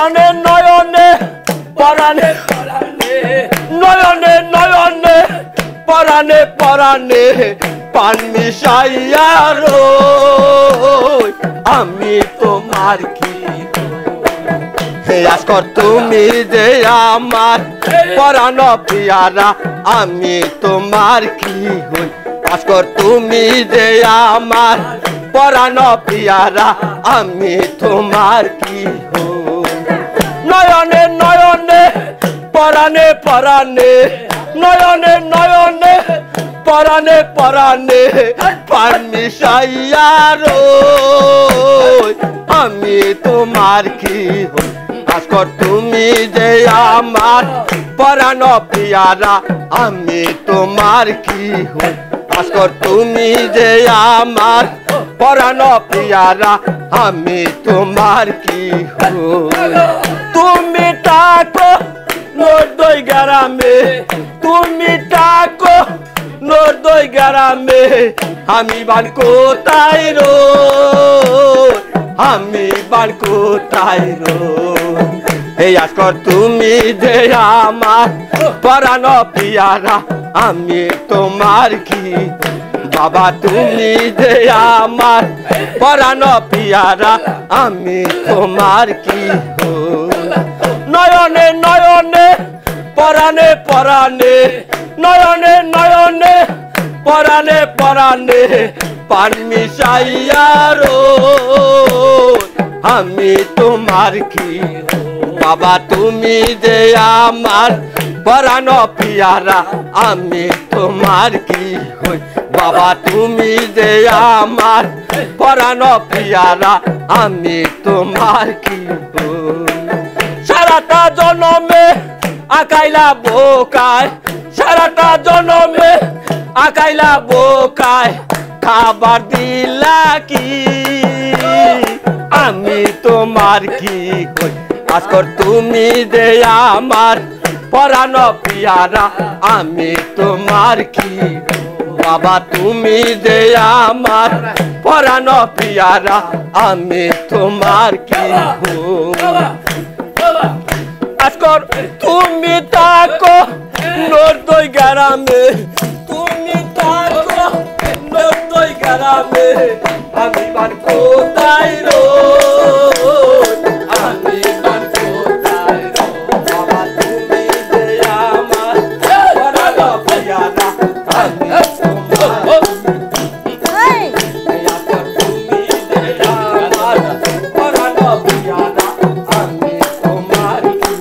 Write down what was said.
নয়নে নয়নে পরাণে নয়নে নয়নে পরাণে পরাণে পান মিশাইয়া রই আমি তোমার কি আজকর তুমি যে আমার পরাণ পিয়ারা আমি তোমার কি হই আজকর তুমি যে আমার পরাণ পিয়ারা আমি তোমার কি হই নয়নে নয়নে পরাণে পরাণে নয়নে নয়নে পরাণে পরাণে পান মিশাইয়া রই আমি তোমার কি হই আজকর তুমি যে আমার পরাণ পিয়ারা আমি তোমার কি হই আজকর তুমি যে আমার পরাণ পিয়ারা আমি তোমার কি হই তুমি তাকো নর্দই গ্রামে তুমি তাকো নর্দই গ্রামে আমি বান কোথায় রো আমি বান কোথায় রো এই আজকর তুমি যে আমার পরাণ পিয়ারা আমি তোমার কি বাবা তুমি যে আমার পরাণ পিয়ারা আমি তোমার কি নয়নে নয়নে পরাণে পরাণে নয়নে নয়নে পরাণে পরাণে পান মিশাইয়া রই আমি তোমার কি বাবা তুমি যে আমার পরাণ পিয়ারা আমি তোমার কি হই বাবা তুমি যে আমার পরাণ পিয়ারা আমি তোমার কি হই সারাটা জনমে আকাইলা বোকায় সারাটা জনমে আকাইলা বোকায় খাবার দিলা কি আমি তোমার কি হই আজকর তুমি যে আমার পরাণ পিয়ারা আমি তোমার কি বাবা তুমি যে আমার পরাণ পিয়ারা আমি তোমার কি আজকর তুমি তাকো নর্দই গ্রামে তুমি তাকো নর্দই গ্রামে আমি বান কোথায় রো আমি বান কোথায় রো বাবা তুমি যে আমার পরাণ পিয়ারা আমি তোমার তুমি যে আমার পরাণ পিয়ারা আমি তোমার কি